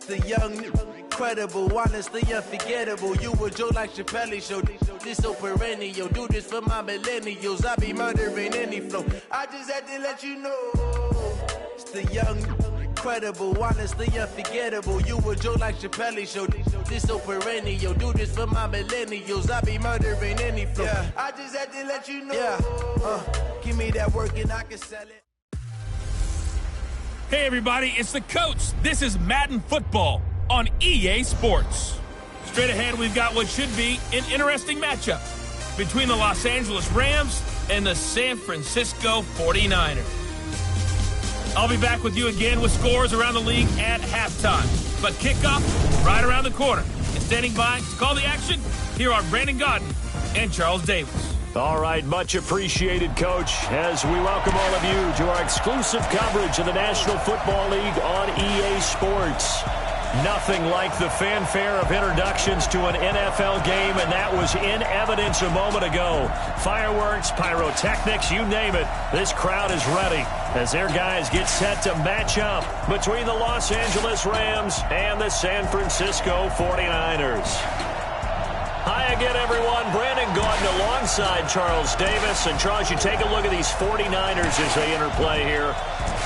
The young, incredible, honestly unforgettable. You a Joe like Chappelle show. This so perennial. Do this for my millennials. I be murdering any flow. I just had to let you know. It's the young, incredible, honestly unforgettable. You a Joe like Chappelle show. This so perennial. Do this for my millennials. I be murdering any flow. Yeah. I just had to let you know. Yeah. Give me that work and I can sell it. Hey everybody, it's the coach. This is Madden Football on EA Sports. Straight ahead, we've got what should be an interesting matchup between the Los Angeles Rams and the San Francisco 49ers. I'll be back with you again with scores around the league at halftime. But kickoff right around the corner. And standing by to call the action, here are Brandon Godden and Charles Davis. All right, much appreciated, Coach, as we welcome all of you to our exclusive coverage of the National Football League on EA Sports. Nothing like the fanfare of introductions to an NFL game, and that was in evidence a moment ago. Fireworks, pyrotechnics, you name it. This crowd is ready as their guys get set to match up between the Los Angeles Rams and the San Francisco 49ers. Hi again, everyone. Brandon Gaudin alongside Charles Davis. And, Charles, you take a look at these 49ers as they interplay here.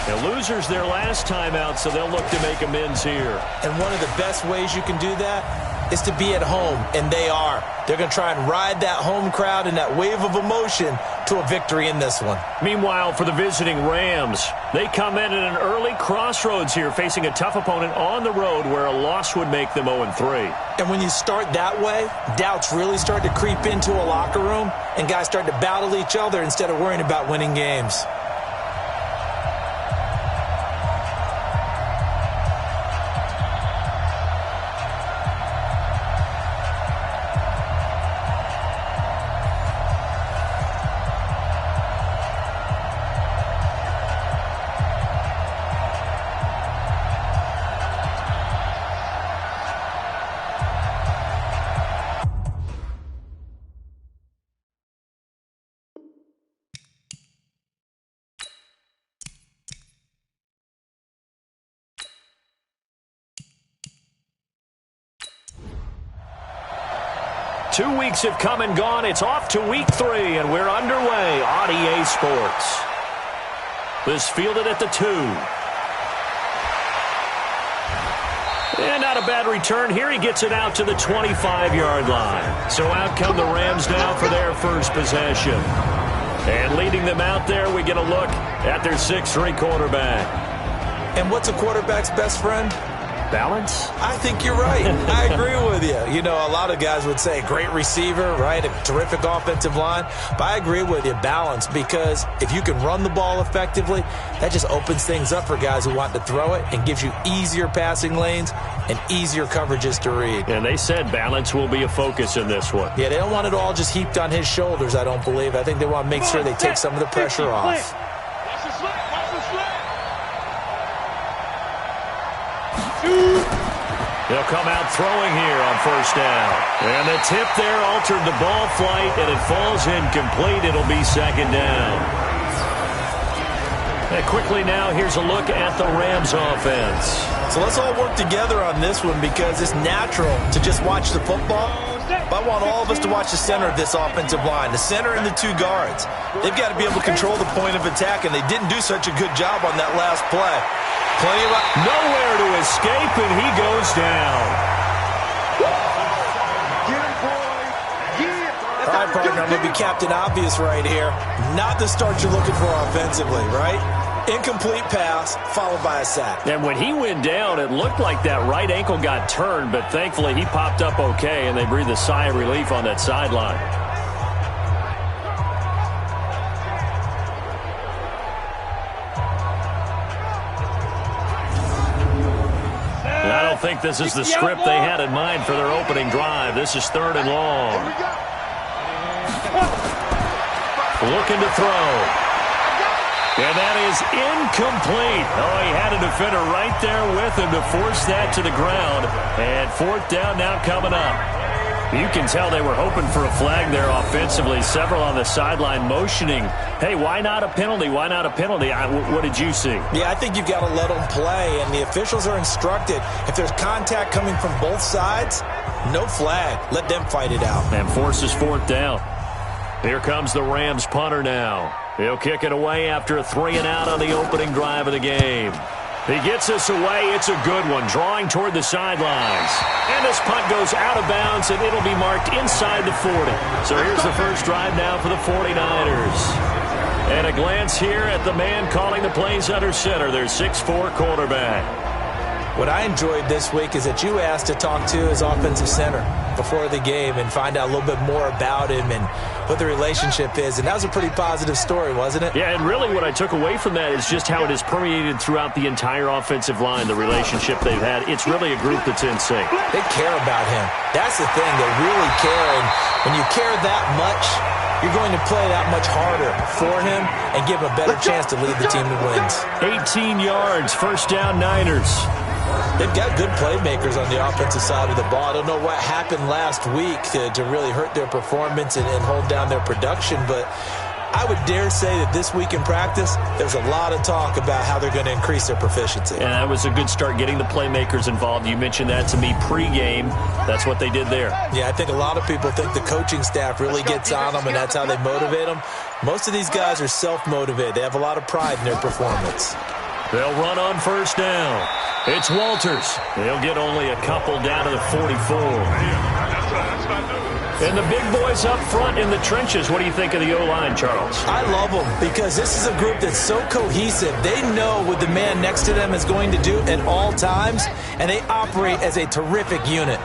The losers their last time out, so they'll look to make amends here. And one of the best ways you can do that is to be at home, and they are. They're going to try and ride that home crowd and that wave of emotion to a victory in this one. Meanwhile, for the visiting Rams, they come in at an early crossroads here, facing a tough opponent on the road where a loss would make them 0-3. And when you start that way, doubts really start to creep into a locker room, and guys start to battle each other instead of worrying about winning games. Two weeks have come and gone. It's off to week 3, and we're underway on EA Sports. This fielded at the 2. And not a bad return here. He gets it out to the 25-yard line. So out come the Rams now for their first possession. And leading them out there, we get a look at their 6'3 quarterback. And what's a quarterback's best friend? Balance? I think you're right. I agree with you. You know, a lot of guys would say great receiver, right? A terrific offensive line. But I agree with you, balance, because if you can run the ball effectively, that just opens things up for guys who want to throw it and gives you easier passing lanes and easier coverages to read. And they said balance will be a focus in this one. Yeah, they don't want it all just heaped on his shoulders, I don't believe. I think they want to make sure they take some of the pressure off. They'll come out throwing here on first down. And the tip there altered the ball flight, and it falls incomplete. It'll be second down. And quickly now, here's a look at the Rams offense. So let's all work together on this one because it's natural to just watch the football. But I want all of us to watch the center of this offensive line, the center and the 2 guards. They've got to be able to control the point of attack, and they didn't do such a good job on that last play. Plenty of nowhere to escape, and he goes down. All right, partner, I'm going to be Captain Obvious right here. Not the start you're looking for offensively, right? Incomplete pass, followed by a sack. And when he went down, it looked like that right ankle got turned, but thankfully he popped up okay, and they breathed a sigh of relief on that sideline. I don't think this is the script they had in mind for their opening drive. This is 3rd and long. Looking to throw. And that is incomplete. Oh, he had a defender right there with him to force that to the ground. And 4th down now coming up. You can tell they were hoping for a flag there offensively. Several on the sideline motioning, hey, why not a penalty? Why not a penalty? What did you see? Yeah, I think you've got to let them play, and the officials are instructed. If there's contact coming from both sides, no flag. Let them fight it out. And forces fourth down. Here comes the Rams punter now. He'll kick it away after a 3-and-out on the opening drive of the game. He gets this away. It's a good one, drawing toward the sidelines. And this punt goes out of bounds, and it'll be marked inside the 40. So here's the first drive now for the 49ers. And a glance here at the man calling the plays under center, their 6'4" quarterback. What I enjoyed this week is that you asked to talk to his offensive center before the game and find out a little bit more about him and what the relationship is. And that was a pretty positive story, wasn't it? Yeah, and really what I took away from that is just how it has permeated throughout the entire offensive line, the relationship they've had. It's really a group that's in sync. They care about him. That's the thing. They really care. And when you care that much, you're going to play that much harder for him and give him a better chance to lead the team to wins. 18 yards, first down Niners. They've got good playmakers on the offensive side of the ball. I don't know what happened last week to really hurt their performance and hold down their production, but I would dare say that this week in practice, there's a lot of talk about how they're going to increase their proficiency. And that was a good start, getting the playmakers involved. You mentioned that to me pregame. That's what they did there. Yeah, I think a lot of people think the coaching staff really gets on them, and that's how they motivate them. Most of these guys are self-motivated. They have a lot of pride in their performance. They'll run on first down. It's Walters. They'll get only a couple down to the 44. And the big boys up front in the trenches. What do you think of the O-line, Charles? I love them because this is a group that's so cohesive. They know what the man next to them is going to do at all times, and they operate as a terrific unit.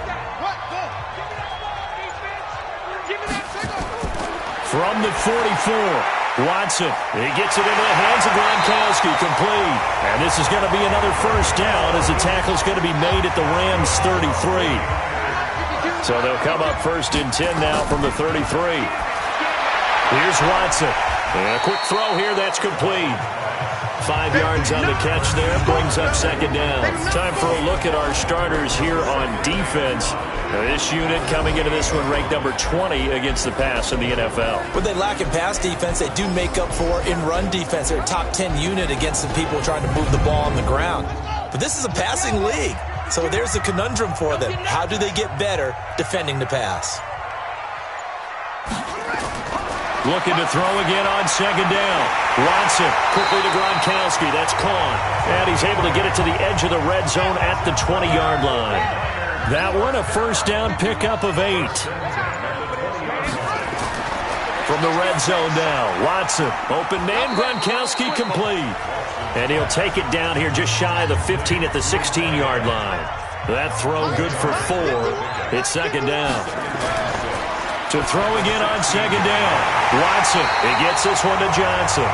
From the 44. Watson, he gets it into the hands of Gronkowski, complete. And this is going to be another first down as the tackle's going to be made at the Rams' 33. So they'll come up first and 10 now from the 33. Here's Watson. And a quick throw here, that's complete. 5 yards on the catch there, brings up second down. Time for a look at our starters here on defense. Now this unit coming into this one ranked number 20 against the pass in the NFL. What they lack in pass defense, they do make up for in run defense. They're a top 10 unit against the people trying to move the ball on the ground. But this is a passing league, so there's a conundrum for them. How do they get better defending the pass? Looking to throw again on second down. Watson quickly to Gronkowski. That's caught. And he's able to get it to the edge of the red zone at the 20-yard line. That one, a first down pickup of 8. From the red zone now, Watson. Open man, Gronkowski complete. And he'll take it down here just shy of the 15 at the 16-yard line. That throw good for 4. It's second down. To throw again on second down. Watson, he gets this one to Johnson.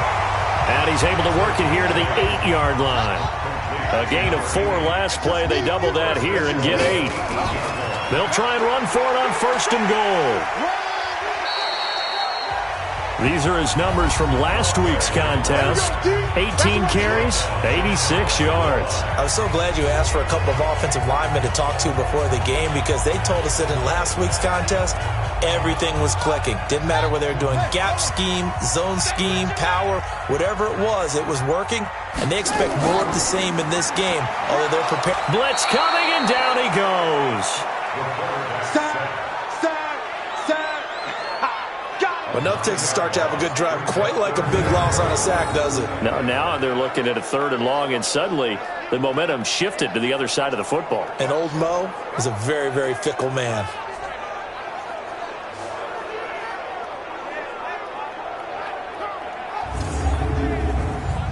And he's able to work it here to the 8-yard line. A gain of 4 last play. They double that here and get 8. They'll try and run for it on first and goal. These are his numbers from last week's contest. 18 carries, 86 yards. I was so glad you asked for a couple of offensive linemen to talk to before the game because they told us that in last week's contest, everything was clicking. Didn't matter whether they were doing gap scheme, zone scheme, power, whatever it was working. And they expect more of the same in this game, although they're prepared. Blitz coming, and down he goes. Enough takes to start to have a good drive. Quite like a big loss on a sack, does it? Now they're looking at a 3rd and long, and suddenly the momentum shifted to the other side of the football. And old Mo is a very, very fickle man.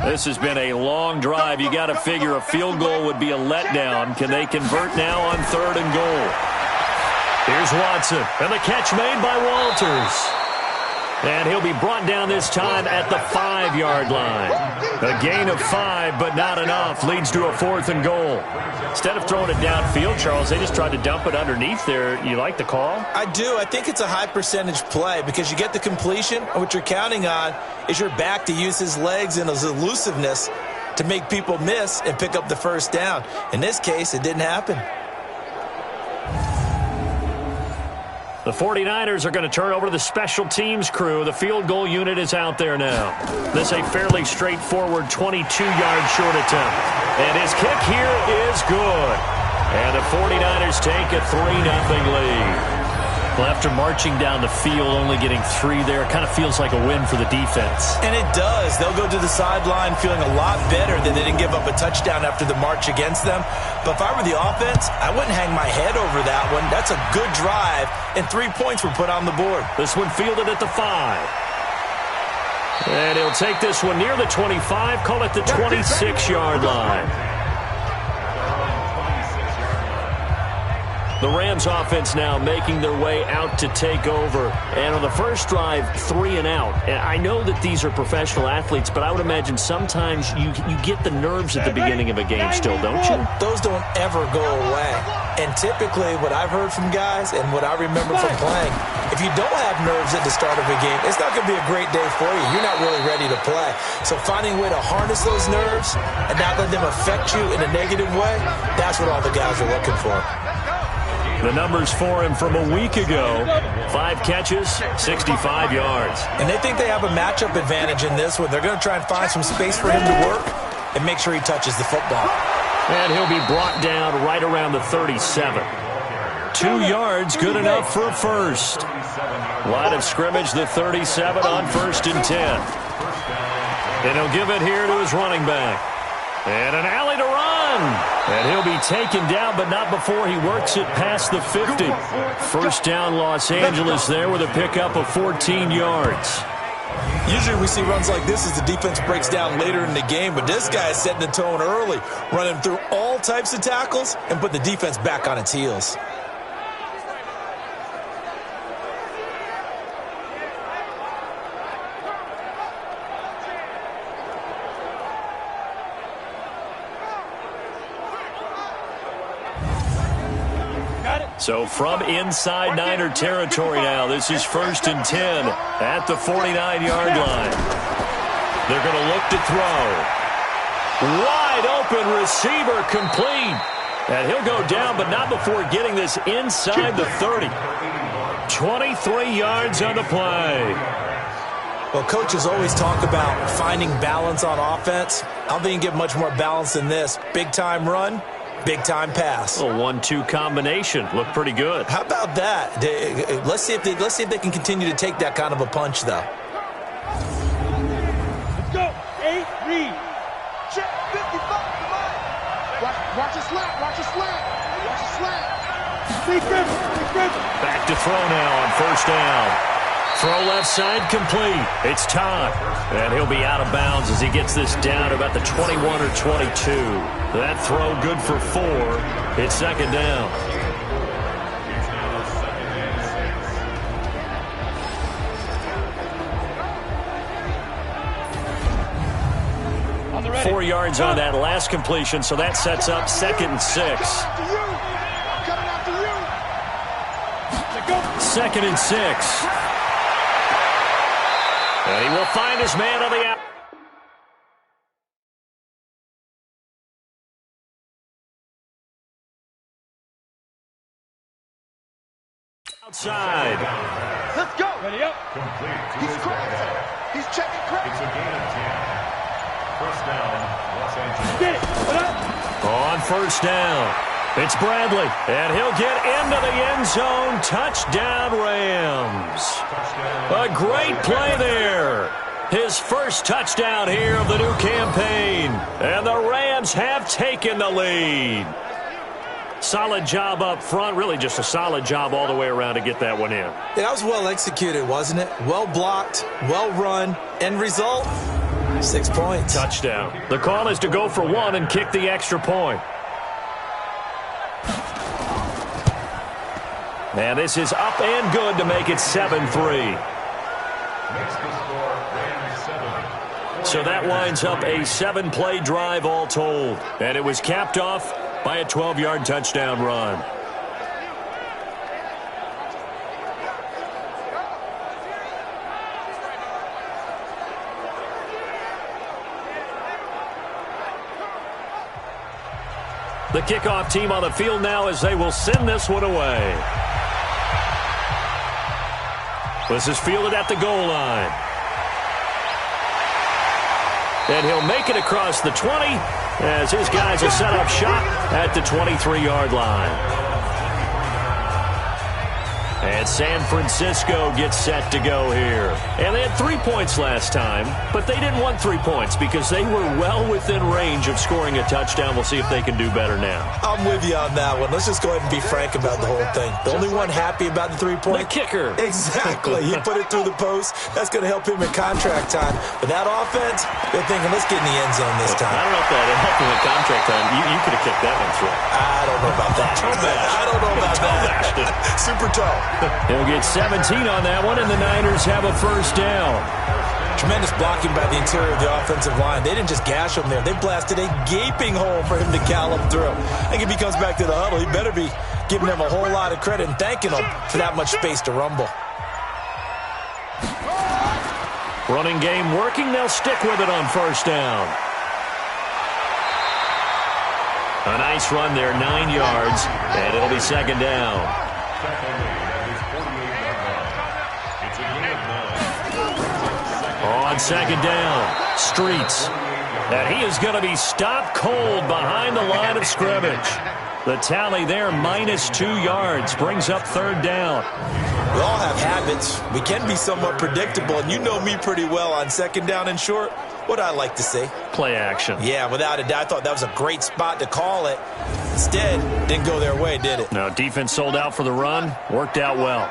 This has been a long drive. You got to figure a field goal would be a letdown. Can they convert now on 3rd and goal? Here's Watson, and the catch made by Walters. And he'll be brought down this time at the 5-yard line. A gain of 5, but not enough. Leads to a 4th and goal. Instead of throwing it downfield, Charles, they just tried to dump it underneath there. You like the call? I do. I think it's a high percentage play because you get the completion, and what you're counting on is your back to use his legs and his elusiveness to make people miss and pick up the first down. In this case, it didn't happen. The 49ers are going to turn over to the special teams crew. The field goal unit is out there now. This is a fairly straightforward 22-yard short attempt. And his kick here is good. And the 49ers take a 3-0 lead. Well, after marching down the field, only getting 3 there, kind of feels like a win for the defense. And it does. They'll go to the sideline feeling a lot better that they didn't give up a touchdown after the march against them. But if I were the offense, I wouldn't hang my head over that one. That's a good drive, and 3 points were put on the board. This one fielded at the 5. And he'll take this one near the 25, call it the 26-yard line. The Rams offense now making their way out to take over. And on the first drive, 3 and out. And I know that these are professional athletes, but I would imagine sometimes you get the nerves at the beginning of a game still, don't you? Those don't ever go away. And typically what I've heard from guys and what I remember from playing, if you don't have nerves at the start of a game, it's not going to be a great day for you. You're not really ready to play. So finding a way to harness those nerves and not let them affect you in a negative way, that's what all the guys are looking for. The numbers for him from a week ago, 5 catches, 65 yards. And they think they have a matchup advantage in this one. They're going to try and find some space for him to work and make sure he touches the football. And he'll be brought down right around the 37. 2 yards, good enough for a first. Line of scrimmage, the 37 on 1st and 10. And he'll give it here to his running back. And an alley to run. And he'll be taken down, but not before he works it past the 50. First down, Los Angeles there with a pickup of 14 yards. Usually we see runs like this as the defense breaks down later in the game, but this guy is setting the tone early, running through all types of tackles and put the defense back on its heels. So from inside Niner territory now, this is 1st and 10 at the 49-yard line. They're going to look to throw. Wide open receiver complete. And he'll go down, but not before getting this inside the 30. 23 yards on the play. Well, coaches always talk about finding balance on offense. I don't think you can get much more balance than this. Big-time run. Big-time pass. A 1-2 combination. Looked pretty good. How about that? Let's see if they can continue to take that kind of a punch, though. Let's go. 8, read. Check 55. Come on. Watch a slant. Watch a slant. Watch a slant. Back to throw now on 1st down. Throw left side complete. It's Todd. And he'll be out of bounds as he gets this down to about the 21 or 22. That throw good for 4. It's 2nd down. On the ready. 4 yards on that last completion, so that sets up 2nd and 6. Coming after you. 2nd and 6. And he will find his man on the outside. Let's go. Ready up. He's crossing. He's checking crack. It's a gain of 10. First down, Los Angeles. Get it. What up? On 1st down, it's Bradley. And he'll get into the end zone. Touchdown, Rams. A great play there. His first touchdown here of the new campaign. And the Rams have taken the lead. Solid job up front. Really just a solid job all the way around to get that one in. Yeah, that was well executed, wasn't it? Well blocked, well run. End result, 6 points. Touchdown. The call is to go for 1 and kick the extra point. And this is up and good to make it 7-3. So that winds up a 7-play drive all told. And it was capped off by a 12-yard touchdown run. The kickoff team on the field now as they will send this one away. This is fielded at the goal line. And he'll make it across the 20 as his guys will set up shop at the 23-yard line. And San Francisco gets set to go here. And they had 3 points last time, but they didn't want 3 points because they were well within range of scoring a touchdown. We'll see if they can do better now. I'm with you on that one. Let's just go ahead and be frank about the whole thing. The only one happy about the 3-point? The kicker. Exactly. He put it through the post. That's going to help him in contract time. But that offense, they're thinking, let's get in the end zone this time. I don't know if that helped him in contract time. You could have kicked that one through. I don't know about that. I don't know about that. Super tall. He'll get 17 on that one, and the Niners have a first down. Tremendous blocking by the interior of the offensive line. They didn't just gash him there. They blasted a gaping hole for him to gallop through. I think if he comes back to the huddle, he better be giving them a whole lot of credit and thanking them for that much space to rumble. Running game working. They'll stick with it on first down. A nice run there, 9 yards, and it'll be second down. On second down, Streets. And he is going to be stopped cold behind the line of scrimmage. The tally there, -2 yards, brings up third down. We all have habits. We can be somewhat predictable, and you know me pretty well on second down and short. What I like to say? Play action. Yeah, without a doubt. I thought that was a great spot to call it. Instead, didn't go their way, did it? No, defense sold out for the run. Worked out well.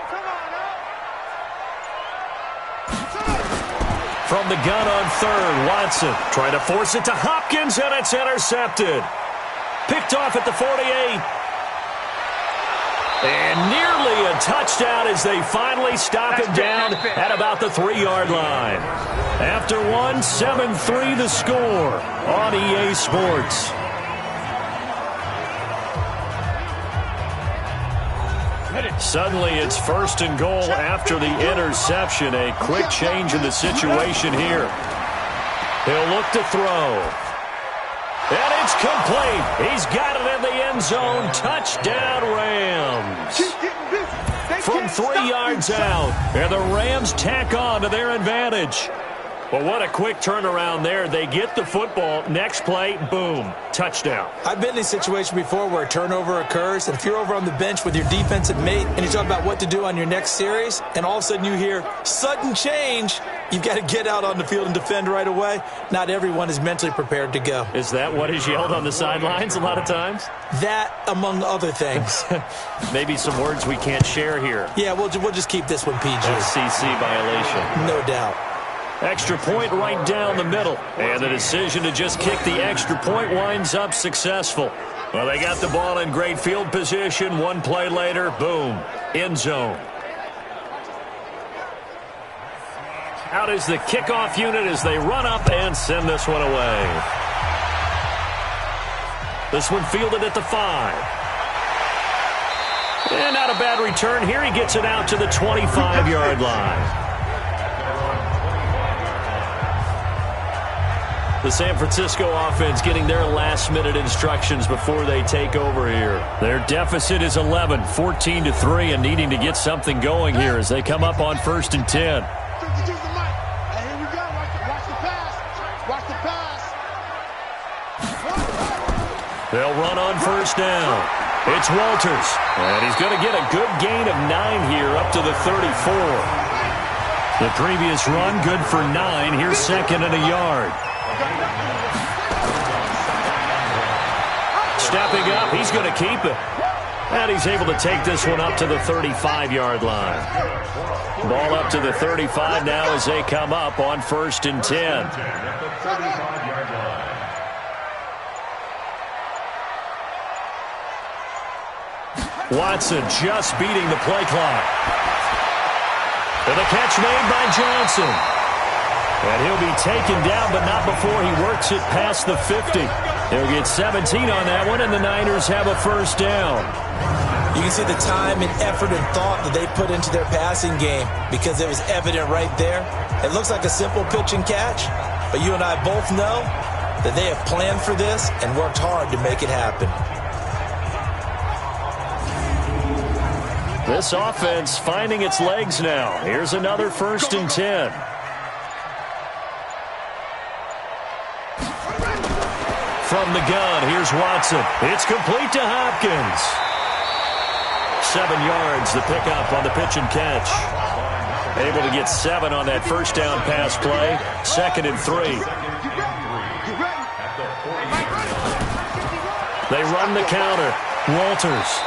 From the gun on third, Watson trying to force it to Hopkins, and it's intercepted. Picked off at the 48. And nearly a touchdown as they finally stop him down at about the 3-yard line. After one, 7-3 the score on EA Sports. Suddenly it's first and goal after the interception. A quick change in the situation here. He'll look to throw. And it's complete. He's got it in the end zone. Touchdown, Rams. From 3 yards out. And the Rams tack on to their advantage. Well, what a quick turnaround there. They get the football. Next play, boom, touchdown. I've been in a situation before where a turnover occurs, and if you're over on the bench with your defensive mate and you talk about what to do on your next series, and all of a sudden you hear sudden change, you've got to get out on the field and defend right away. Not everyone is mentally prepared to go. Is that what is yelled on the sidelines a lot of times? That, among other things. Maybe some words we can't share here. Yeah, we'll just keep this one PG. SEC violation. No doubt. Extra point right down the middle. And the decision to just kick the extra point winds up successful. Well, they got the ball in great field position. One play later, boom, end zone. Out is the kickoff unit as they run up and send this one away. This one fielded at the 5. And not a bad return here. He gets it out to the 25-yard line. The San Francisco offense getting their last-minute instructions before they take over here. Their deficit is 11, 14-3, and needing to get something going here as they come up on 1st and 10. They'll run on first down. It's Walters, and he's going to get a good gain of 9 here up to the 34. The previous run good for 9. Here's second and a yard. Stepping up, he's going to keep it. And he's able to take this one up to the 35-yard line. Ball up to the 35 now as they come up on 1st and 10. Watson just beating the play clock. And the catch made by Johnson. And he'll be taken down, but not before he works it past the 50. He'll get 17 on that one, and the Niners have a first down. You can see the time and effort and thought that they put into their passing game because it was evident right there. It looks like a simple pitch and catch, but you and I both know that they have planned for this and worked hard to make it happen. This offense finding its legs now. Here's another 1st and 10. From the gun, here's Watson. It's complete to Hopkins. 7 yards, the pickup on the pitch and catch. Able to get 7 on that first down pass play. 2nd and 3. They run the counter. Walters.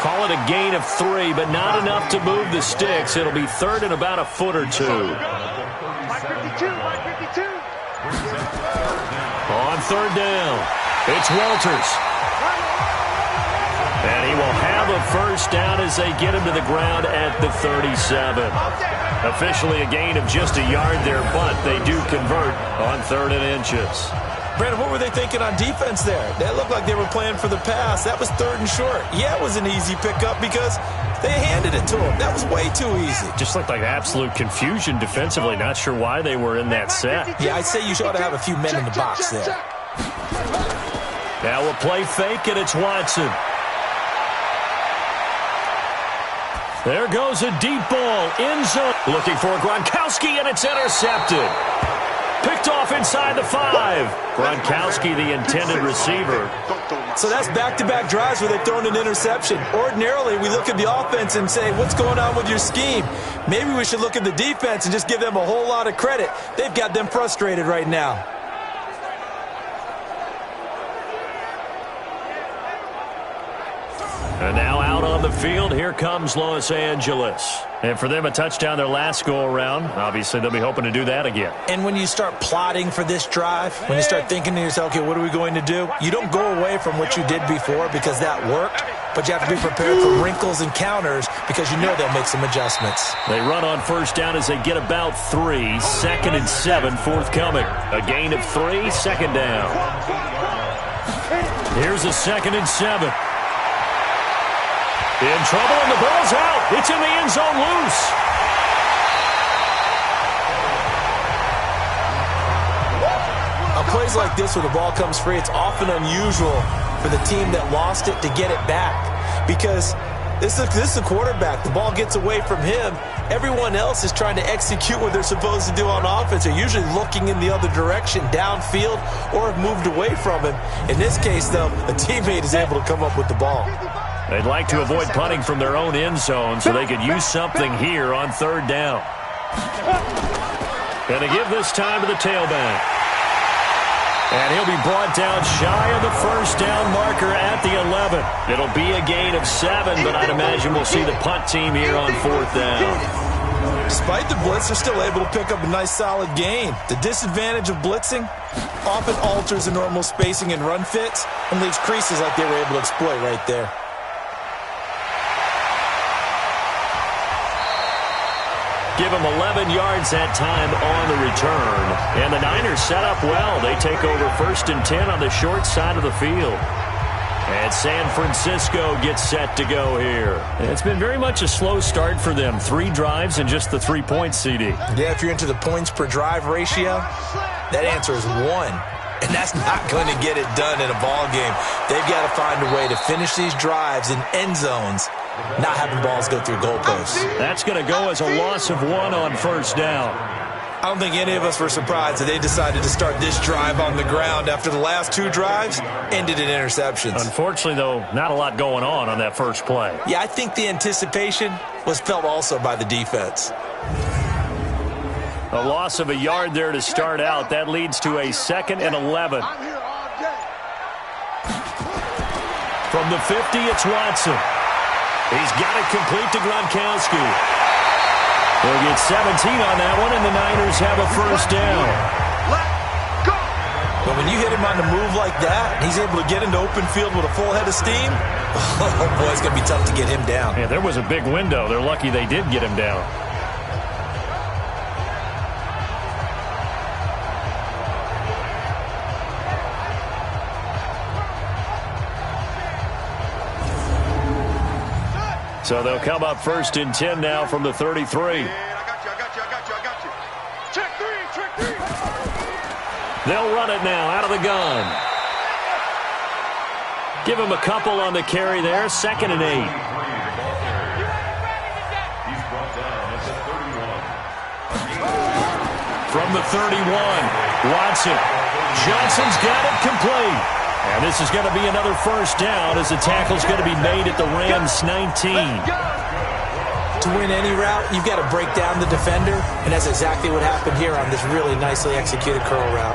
Call it a gain of 3, but not enough to move the sticks. It'll be 3rd and about a foot or 2. On 3rd down, it's Walters. And he will have a first down as they get him to the ground at the 37. Officially a gain of just a yard there, but they do convert on 3rd and inches. Brandon, what were they thinking on defense there? That looked like they were playing for the pass. That was 3rd and short. Yeah, it was an easy pickup because they handed it to him. That was way too easy. Just looked like absolute confusion defensively. Not sure why they were in that set. Yeah, I'd say you ought to have a few men in the box there. Now a play fake, and it's Watson. There goes a deep ball. End zone. Looking for Gronkowski, and it's intercepted. Picked off inside the 5. Gronkowski, the intended receiver. So that's back-to-back drives where they've thrown an interception. Ordinarily, we look at the offense and say, what's going on with your scheme? Maybe we should look at the defense and just give them a whole lot of credit. They've got them frustrated right now. And now out on the field, here comes Los Angeles. And for them, a touchdown their last go-around. Obviously, they'll be hoping to do that again. And when you start plotting for this drive, when you start thinking to yourself, okay, what are we going to do? You don't go away from what you did before because that worked, but you have to be prepared for wrinkles and counters because you know they'll make some adjustments. They run on first down as they get about 3. 2nd and 7 forthcoming. A gain of 3, 2nd down. Here's a 2nd and 7. In trouble, and the ball's out. It's in the end zone loose. On plays like this where the ball comes free, it's often unusual for the team that lost it to get it back because this is the quarterback. The ball gets away from him. Everyone else is trying to execute what they're supposed to do on offense. They're usually looking in the other direction, downfield, or have moved away from him. In this case, though, a teammate is able to come up with the ball. They'd like to avoid punting from their own end zone so they could use something here on 3rd down. Going to give this time to the tailback. And he'll be brought down shy of the first down marker at the 11. It'll be a gain of 7, but I'd imagine we'll see the punt team here on 4th down. Despite the blitz, they're still able to pick up a nice solid gain. The disadvantage of blitzing often alters the normal spacing and run fits and leaves creases like they were able to exploit right there. Give them 11 yards that time on the return. And the Niners set up well. They take over 1st and 10 on the short side of the field. And San Francisco gets set to go here. It's been very much a slow start for them. 3 drives and just the 3 points, CD. Yeah, if you're into the points per drive ratio, that answer is 1. And that's not going to get it done in a ball game. They've got to find a way to finish these drives in end zones, not having balls go through goalposts. That's going to go as a loss of 1 on first down. I don't think any of us were surprised that they decided to start this drive on the ground after the last 2 drives ended in interceptions. Unfortunately, though, not a lot going on that first play. Yeah, I think the anticipation was felt also by the defense. A loss of a yard there to start out. That leads to a 2nd and 11. From the 50, it's Watson. He's got it complete to Gronkowski. They'll get 17 on that one, and the Niners have a first down. But when you hit him on the move like that, he's able to get into open field with a full head of steam, oh boy, it's going to be tough to get him down. Yeah, there was a big window. They're lucky they did get him down. So they'll come up 1st and 10 now from the 33. I got you. Check 3. They'll run it now out of the gun. Give him a couple on the carry there. 2nd and 8. from the 31. Watson. Johnson's got it complete. And this is going to be another first down as the tackle's going to be made at the Rams 19. To win any route, you've got to break down the defender, and that's exactly what happened here on this really nicely executed curl route.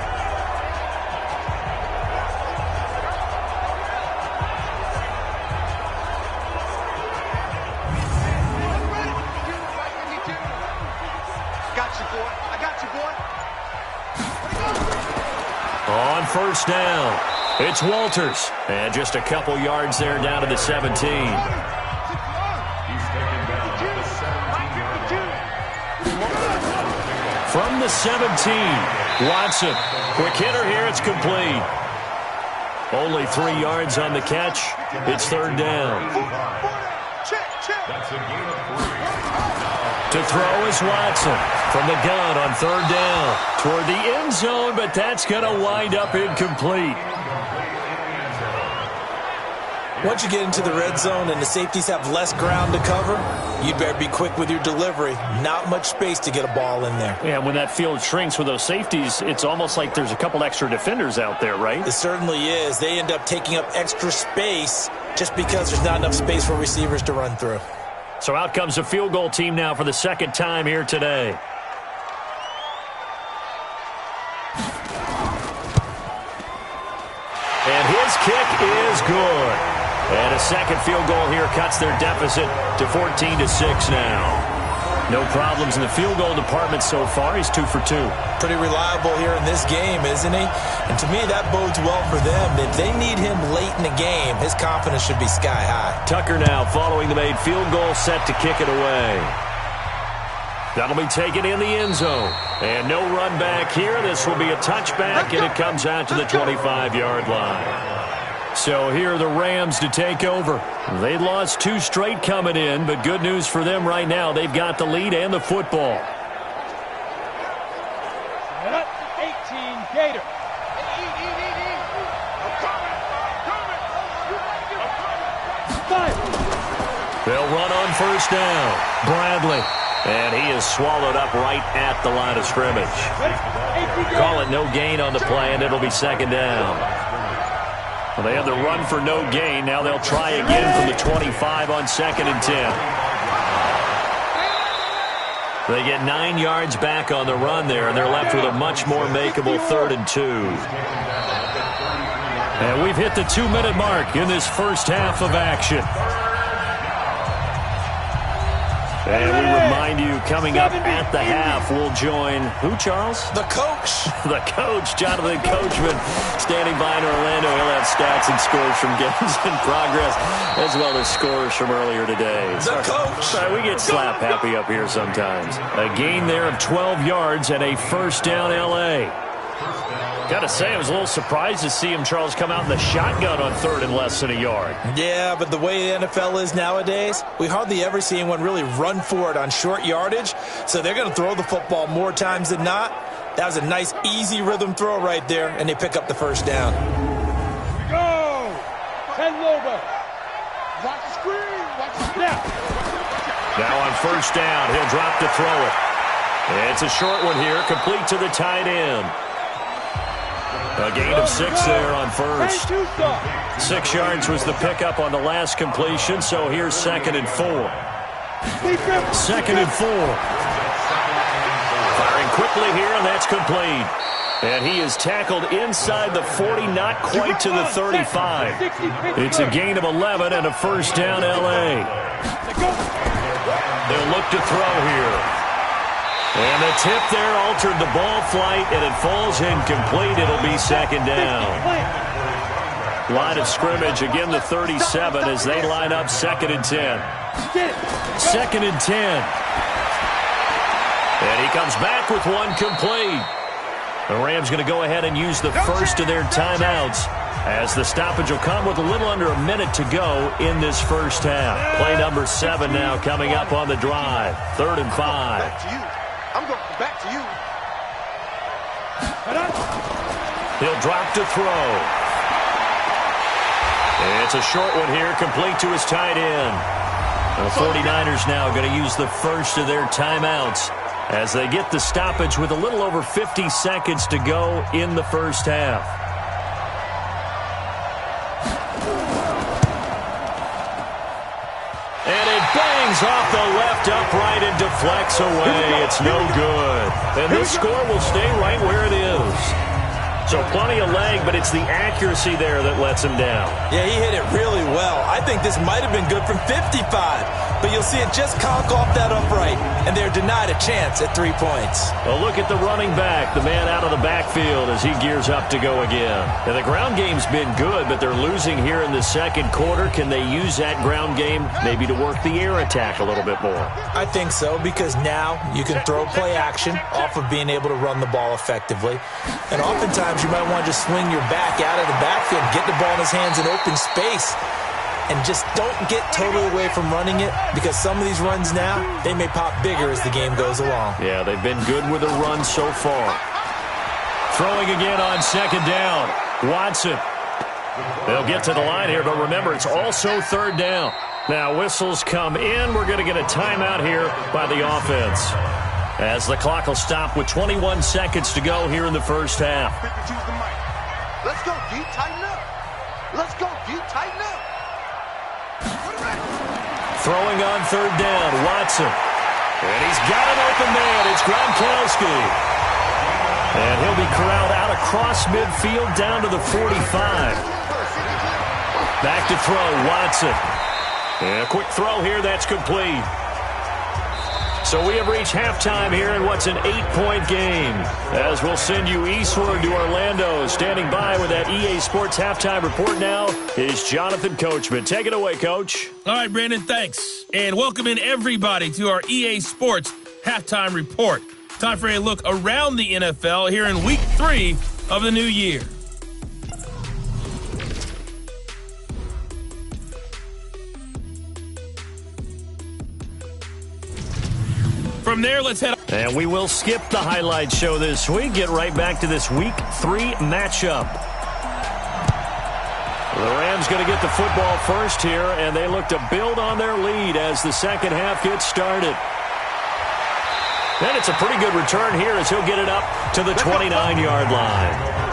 On first down, it's Walters. And just a couple yards there down to the 17. From the 17, Watson. Quick hitter here, it's complete. Only 3 yards on the catch. It's third down. To throw is Watson from the gun on third down toward the end zone, but that's going to wind up incomplete. Once you get into the red zone and the safeties have less ground to cover, you'd better be quick with your delivery. Not much space to get a ball in there. Yeah, when that field shrinks with those safeties, it's almost like there's a couple extra defenders out there, right? It certainly is. They end up taking up extra space just because there's not enough space for receivers to run through. So out comes the field goal team now for the second time here today. And his kick is good. And a second field goal here cuts their deficit to 14-6 now. No problems in the field goal department so far. He's 2 for 2. Pretty reliable here in this game, isn't he? And to me, that bodes well for them. If they need him late in the game, his confidence should be sky high. Tucker now following the made field goal, set to kick it away. That'll be taken in the end zone. And no run back here. This will be a touchback, and it comes out to the 25-yard line. So here are the Rams to take over. They lost 2 straight coming in, but good news for them right now. They've got the lead and the football. 18 Gator. They'll run on first down. Bradley. And he is swallowed up right at the line of scrimmage. Call it no gain on the play, and it'll be second down. Well, they had the run for no gain. Now they'll try again from the 25 on 2nd and 10. They get 9 yards back on the run there, and they're left with a much more makeable 3rd and 2. And we've hit the 2-minute mark in this first half of action. And we remind you, coming up at the half, we'll join who, Charles? The coach. The coach, Jonathan Coachman, standing by in Orlando. He'll have stats and scores from games in progress, as well as scores from earlier today. The coach. Sorry, we get slap happy up here sometimes. A gain there of 12 yards and a first down L.A. Got to say, I was a little surprised to see him, Charles, come out in the shotgun on 3rd and less than a yard. Yeah, but the way the NFL is nowadays, we hardly ever see anyone really run for it on short yardage. So they're going to throw the football more times than not. That was a nice, easy rhythm throw right there, and they pick up the first down. Go! 10 Loba. Watch the screen. Watch the snap. Now on first down, he'll drop to throw it. It's a short one here, complete to the tight end. A gain of 6 there on first. 6 yards was the pickup on the last completion, so here's 2nd and 4. 2nd and 4. Firing quickly here, and that's complete. And he is tackled inside the 40, not quite to the 35. It's a gain of 11 and a first down L.A. They'll look to throw here. And the tip there altered the ball flight, and it falls incomplete. It'll be second down. Line of scrimmage, again the 37 as they line up 2nd and 10. 2nd and 10. And he comes back with one complete. The Rams going to go ahead and use the first of their timeouts as the stoppage will come with a little under a minute to go in this first half. Play number 7 now coming up on the drive. 3rd and 5. I'm going back to you. He'll drop to throw. It's a short one here, complete to his tight end. The 49ers now going to use the first of their timeouts as they get the stoppage with a little over 50 seconds to go in the first half. And it bangs off the left upright and deflects away. It's no good. And this score will stay right where it is. So plenty of leg, but it's the accuracy there that lets him down. Yeah, he hit it really well. I think this might have been good from 55, but you'll see it just conk off that upright, and they're denied a chance at 3 points. Well, look at the running back, the man out of the backfield as he gears up to go again. And the ground game's been good, but they're losing here in the second quarter. Can they use that ground game maybe to work the air attack a little bit more? I think so, because now you can throw play action off of being able to run the ball effectively. And oftentimes you might want to just swing your back out of the backfield, get the ball in his hands in open space, and just don't get totally away from running it, because some of these runs now, they may pop bigger as the game goes along. Yeah, they've been good with the run so far. Throwing again on second down. Watson. They'll get to the line here, but remember, it's also third down. Now whistles come in. We're going to get a timeout here by the offense, as the clock will stop with 21 seconds to go here in the first half. Let's go, D. Tighten up. Let's go, D. Tighten up. Throwing on third down, Watson. And he's got an open man. It's Gronkowski. And he'll be corralled out across midfield down to the 45. Back to throw, Watson. And a quick throw here, that's complete. So we have reached halftime here in what's an 8-point game, as we'll send you eastward to Orlando. Standing by with that EA Sports halftime report now is Jonathan Coachman. Take it away, Coach. All right, Brandon, thanks. And welcome in everybody to our EA Sports halftime report. Time for a look around the NFL here in week 3 of the new year. From there, let's head. And we will skip the highlight show this week. Get right back to this week 3 matchup. The Rams going to get the football first here, and they look to build on their lead as the second half gets started. And it's a pretty good return here as he'll get it up to the 29-yard line.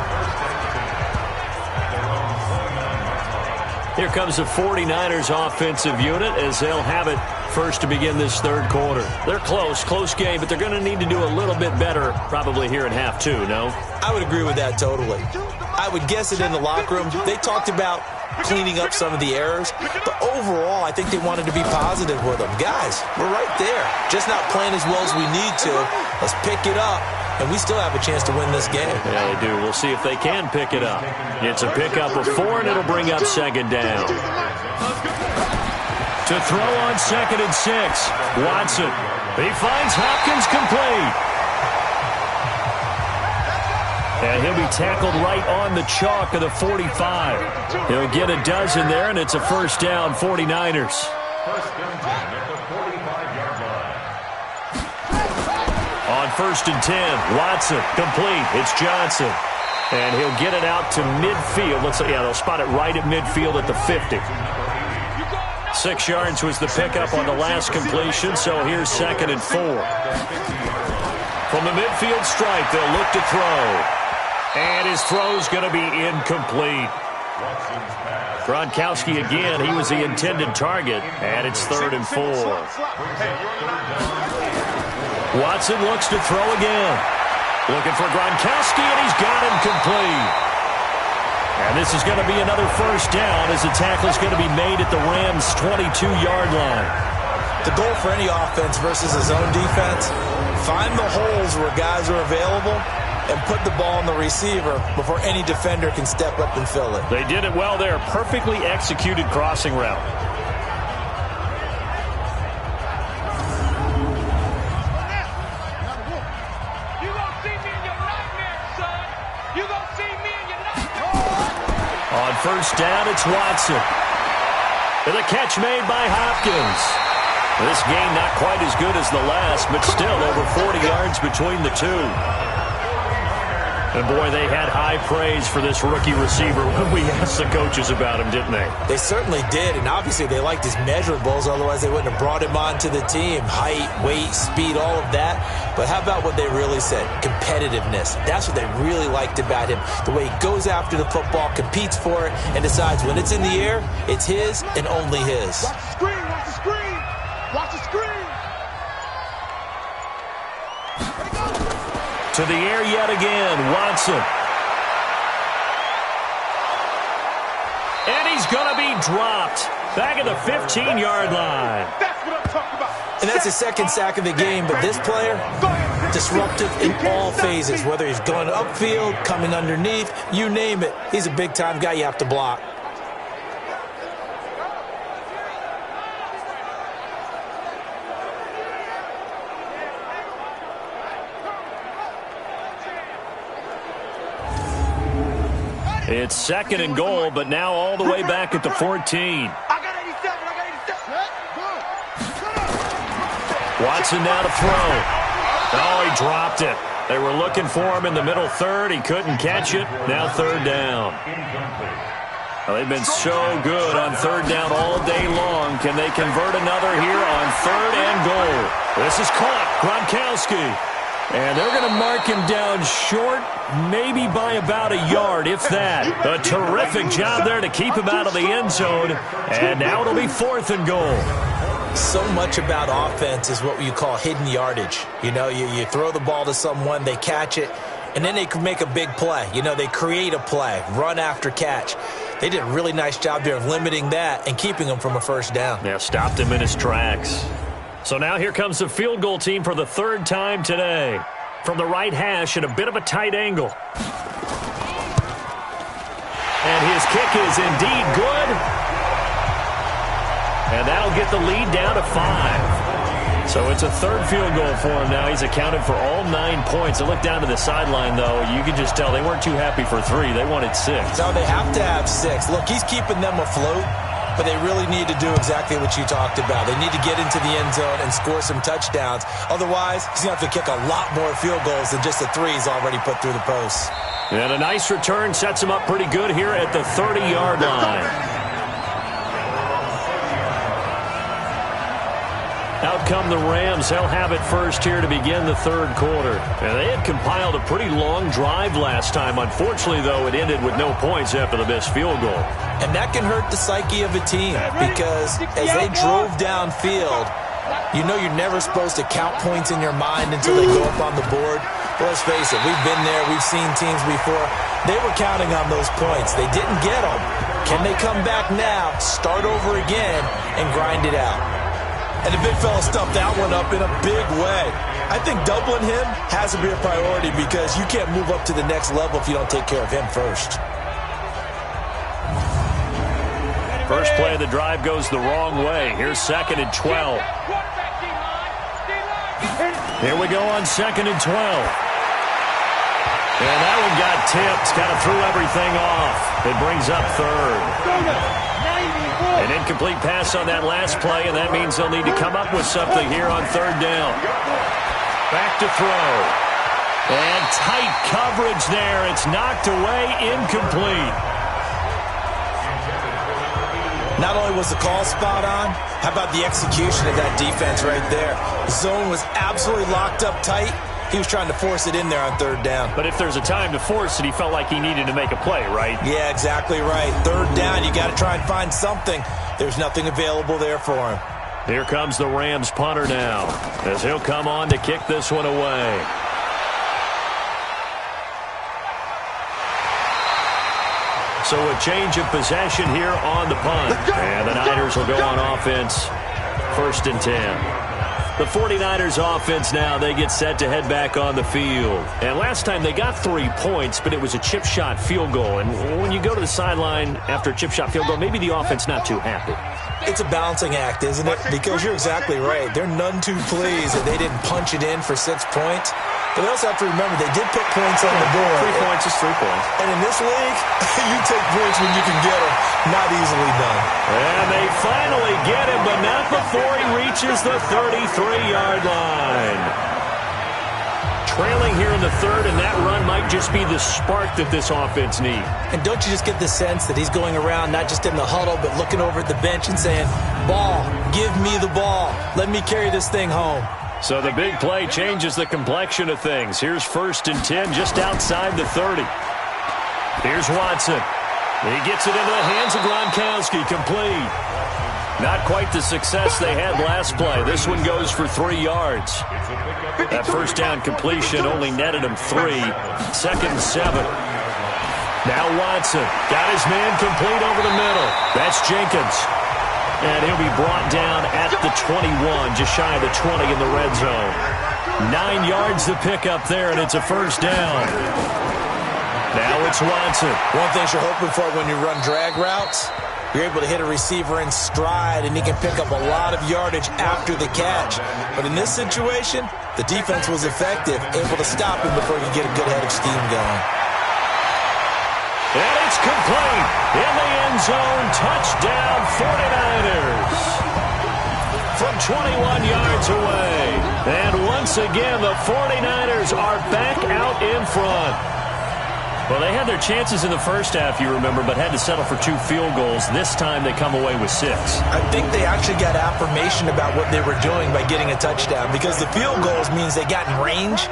Here comes the 49ers offensive unit as they'll have it first to begin this third quarter. They're close game, but they're going to need to do a little bit better probably here in half 2, no? I would agree with that totally. I would guess it in the locker room. They talked about cleaning up some of the errors, but overall, I think they wanted to be positive with them. Guys, we're right there. Just not playing as well as we need to. Let's pick it up, and we still have a chance to win this game. Yeah, they do. We'll see if they can pick it up. It's a pickup of 4, and it'll bring up second down. To throw on 2nd and 6, Watson. He finds Hopkins complete. And he'll be tackled right on the chalk of the 45. He'll get a dozen there, and it's a first down, 49ers. First and 10 at the 45-yard line. On 1st and 10, Watson complete. It's Johnson. And he'll get it out to midfield. Looks like, yeah, they'll spot it right at midfield at the 50. 6 yards was the pickup on the last completion, so here's 2nd and 4. From the midfield stripe, they'll look to throw. And his throw's going to be incomplete. Gronkowski again, he was the intended target, and it's 3rd and 4. Watson looks to throw again. Looking for Gronkowski, and he's got him complete. And this is going to be another first down as the tackle is going to be made at the Rams' 22-yard line. The goal for any offense versus a zone defense, find the holes where guys are available and put the ball on the receiver before any defender can step up and fill it. They did it well there. Perfectly executed crossing route. On first down, it's Watson. And a catch made by Hopkins. This game not quite as good as the last, but still over 40 yards between the two. And, boy, they had high praise for this rookie receiver when we asked the coaches about him, didn't they? They certainly did, and obviously they liked his measurables, otherwise they wouldn't have brought him onto the team. Height, weight, speed, all of that. But how about what they really said? Competitiveness. That's what they really liked about him. The way he goes after the football, competes for it, and decides when it's in the air, it's his and only his. Watch the screen, watch the screen, watch the screen. To the air yet again, Watson. And he's going to be dropped. Back at the 15-yard line. That's what I'm talking about. And that's his second sack of the game, but this player, disruptive in all phases, whether he's going upfield, coming underneath, you name it. He's a big-time guy you have to block. It's second and goal, but now all the way back at the 14. I got 87, Watson now to throw. Oh, he dropped it. They were looking for him in the middle third. He couldn't catch it. Now third down. Well, they've been so good on third down all day long. Can they convert another here on third and goal? This is caught. Gronkowski. And they're going to mark him down short, maybe by about a yard, if that. A terrific job there to keep him out of the end zone. And now it'll be fourth and goal. So much about offense is what you call hidden yardage. You know, you throw the ball to someone, they catch it, and then they can make a big play. You know, they create a play, run after catch. They did a really nice job there of limiting that and keeping him from a first down. Yeah, stopped him in his tracks. So now here comes the field goal team for the third time today. From the right hash at a bit of a tight angle. And his kick is indeed good. And that'll get the lead down to 5. So it's a third field goal for him now. He's accounted for all 9 points. I look down to the sideline, though. You can just tell they weren't too happy for 3. They wanted 6. No, they have to have 6. Look, he's keeping them afloat. But they really need to do exactly what you talked about. They need to get into the end zone and score some touchdowns. Otherwise, he's going to have to kick a lot more field goals than just the 3 he's already put through the posts. And a nice return sets him up pretty good here at the 30-yard line. Out come the Rams. They'll have it first here to begin the third quarter. And they had compiled a pretty long drive last time. Unfortunately, though, it ended with no points after the missed field goal. And that can hurt the psyche of a team because as they drove downfield, you know you're never supposed to count points in your mind until they go up on the board. But let's face it, we've been there. We've seen teams before. They were counting on those points. They didn't get them. Can they come back now, start over again, and grind it out? And the big fella stuffed that one up in a big way. I think doubling him has to be a priority because you can't move up to the next level if you don't take care of him first. First play of the drive goes the wrong way. Here's second and 12. Here we go on second and 12. And that one got tipped. Kind of threw everything off. It brings up third. An incomplete pass on that last play, and that means they'll need to come up with something here on third down. Back to throw. And tight coverage there. It's knocked away, incomplete. Not only was the call spot on, how about the execution of that defense right there? The zone was absolutely locked up tight. He was trying to force it in there on third down. But if there's a time to force it, he felt like he needed to make a play, right? Yeah, exactly right. Third down, you got to try and find something. There's nothing available there for him. Here comes the Rams punter now, as he'll come on to kick this one away. So a change of possession here on the punt. And the Niners will go on offense, 1st and 10. The 49ers offense now, they get set to head back on the field. And last time they got 3 points, but it was a chip shot field goal. And when you go to the sideline after a chip shot field goal, maybe the offense not too happy. It's a balancing act, isn't it? Because you're exactly right. They're none too pleased that they didn't punch it in for 6 points. But they also have to remember they did put points on the board. 3 points is 3 points. And in this league, you take points when you can get them. Not easily done. And they finally get him, but not before he reaches the 33-yard line. trailing here in the third, and that run might just be the spark that this offense needs. And don't you just get the sense that he's going around not just in the huddle, but looking over at the bench and saying, ball, give me the ball. Let me carry this thing home. So the big play changes the complexion of things. Here's 1st and 10 just outside the 30. Here's Watson. He gets it into the hands of Gronkowski, complete. Not quite the success they had last play. This one goes for 3 yards. That first down completion only netted him 3. 2nd and 7. Now Watson got his man complete over the middle. That's Jenkins. And he'll be brought down at the 21, just shy of the 20 in the red zone. 9 yards to pick up there, and it's a first down. Now it's Watson. One thing you're hoping for when you run drag routes, you're able to hit a receiver in stride, and he can pick up a lot of yardage after the catch. But in this situation, the defense was effective, able to stop him before he could get a good head of steam going. And it's complete. In the end zone, touchdown 49ers. From 21 yards away. And once again, the 49ers are back out in front. Well, they had their chances in the first half, you remember, but had to settle for 2 field goals. This time they come away with 6. I think they actually got affirmation about what they were doing by getting a touchdown, because the field goals means they got in range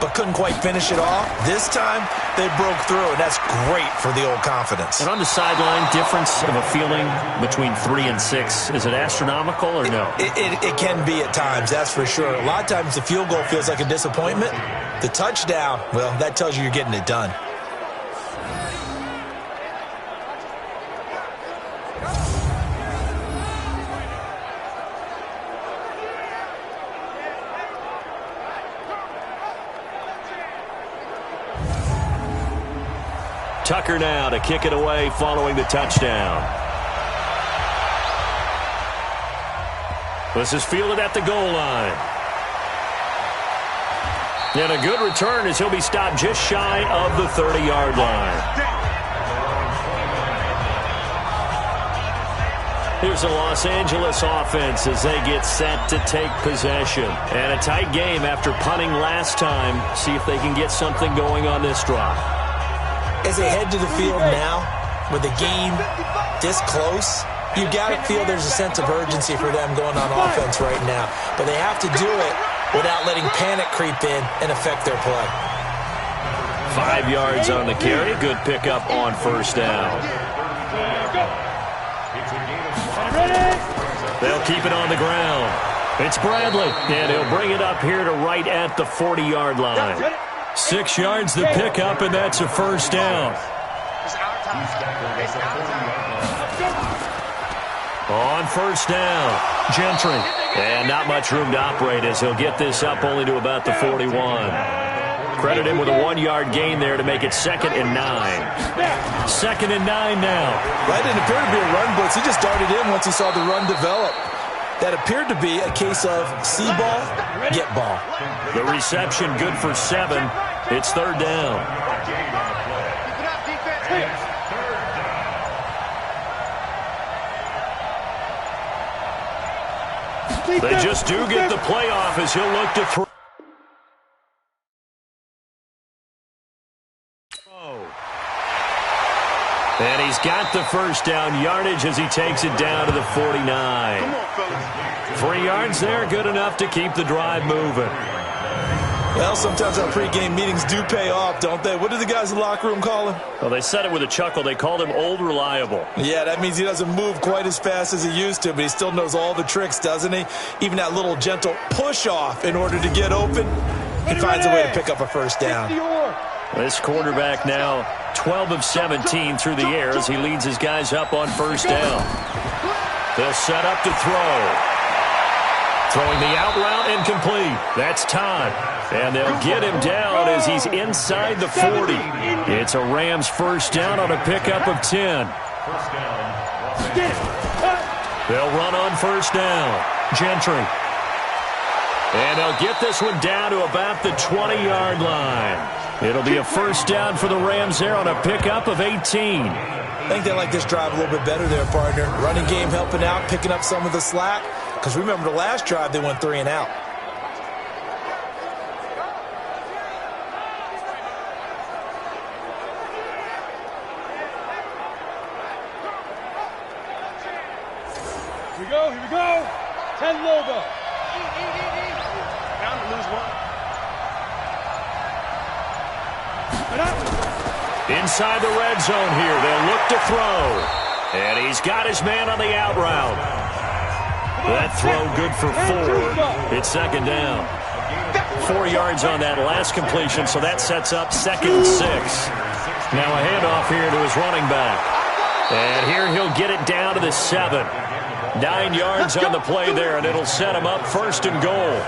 but couldn't quite finish it off. This time they broke through, and that's great for the old confidence. And on the sideline, difference of a feeling between 3 and 6, is it astronomical or no? It can be at times, that's for sure. A lot of times the field goal feels like a disappointment. The touchdown, well, that tells you you're getting it done. Tucker now to kick it away following the touchdown. This is fielded at the goal line. And a good return as he'll be stopped just shy of the 30-yard line. Here's the Los Angeles offense as they get set to take possession. And a tight game after punting last time. See if they can get something going on this drive. As they head to the field now, with the game this close, you got to feel there's a sense of urgency for them going on offense right now. But they have to do it without letting panic creep in and affect their play. 5 yards on the carry. Good pickup on first down. They'll keep it on the ground. It's Bradley, and he'll bring it up here to right at the 40-yard line. 6 yards to pick up, and that's a first down. On first down, Gentry. And not much room to operate as he'll get this up only to about the 41. Credit him with a 1-yard gain there to make it 2nd and 9. 2nd and 9 now. Right, didn't appear to be a run blitz. He just darted in once he saw the run develop. That appeared to be a case of see ball, get ball. The reception good for 7. It's 3rd down. They just do get the playoff as he'll look to throw. And he's got the first down yardage as he takes it down to the 49. 3 yards there, good enough to keep the drive moving. Well, sometimes our pregame meetings do pay off, don't they? What do the guys in the locker room call him? Well, they said it with a chuckle. They called him Old Reliable. Yeah, that means he doesn't move quite as fast as he used to, but he still knows all the tricks, doesn't he? Even that little gentle push-off in order to get open. He finds a way to pick up a first down. This quarterback now 12 of 17 through the air as he leads his guys up on first down. They'll set up to throw. Throwing the out route incomplete. That's Todd. And they'll get him down as he's inside the 40. It's a Rams first down on a pickup of 10. They'll run on first down. Gentry. And they'll get this one down to about the 20-yard line. It'll be a first down for the Rams there on a pickup of 18. I think they like this drive a little bit better there, partner. Running game helping out, picking up some of the slack. Because remember the last drive, they went 3 and out. we go, here we go. 10 logo. Down to lose one. Inside the red zone here, they'll look to throw. And he's got his man on the out route. That throw good for 4. It's second down. 4 yards on that last completion, so that sets up 2nd and 6. Now a handoff here to his running back. And here he'll get it down to the 7. 9 yards on the play there, and it'll set him up 1st and goal.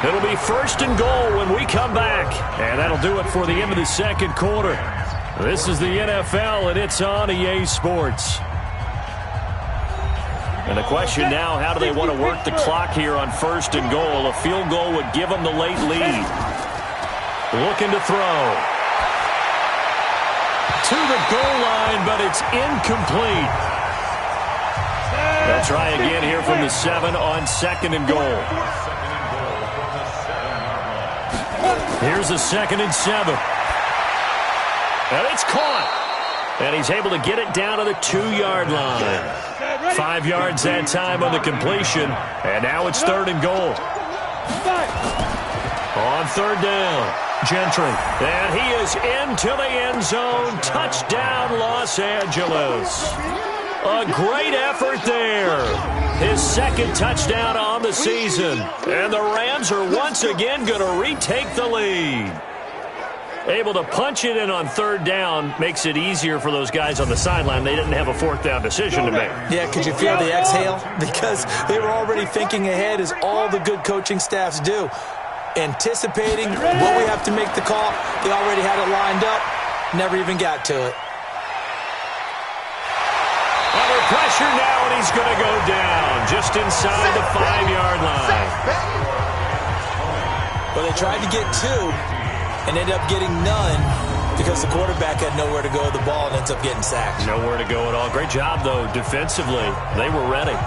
It'll be 1st and goal when we come back. And that'll do it for the end of the second quarter. This is the NFL, and it's on EA Sports. And the question now, how do they want to work the clock here on 1st and goal? A field goal would give them the late lead. Looking to throw. To the goal line, but it's incomplete. They'll try again here from the 7 on 2nd and goal. Here's a 2nd and 7. And it's caught. And he's able to get it down to the 2-yard line. 5 yards that time on the completion. And now it's 3rd and goal. On 3rd down, Gentry. And he is into the end zone. Touchdown, Los Angeles. A great effort there. His 2nd touchdown on the season. And the Rams are once again going to retake the lead. Able to punch it in on 3rd down makes it easier for those guys on the sideline. They didn't have a 4th down decision to make. Yeah, could you feel the exhale? Because they were already thinking ahead, as all the good coaching staffs do. Anticipating what we have to make the call. They already had it lined up. Never even got to it. Under pressure now, and he's going to go down just inside the 5-yard line. Well, they tried to get 2 and ended up getting none because the quarterback had nowhere to go with the ball and ends up getting sacked. Nowhere to go at all. Great job, though, defensively. They were ready.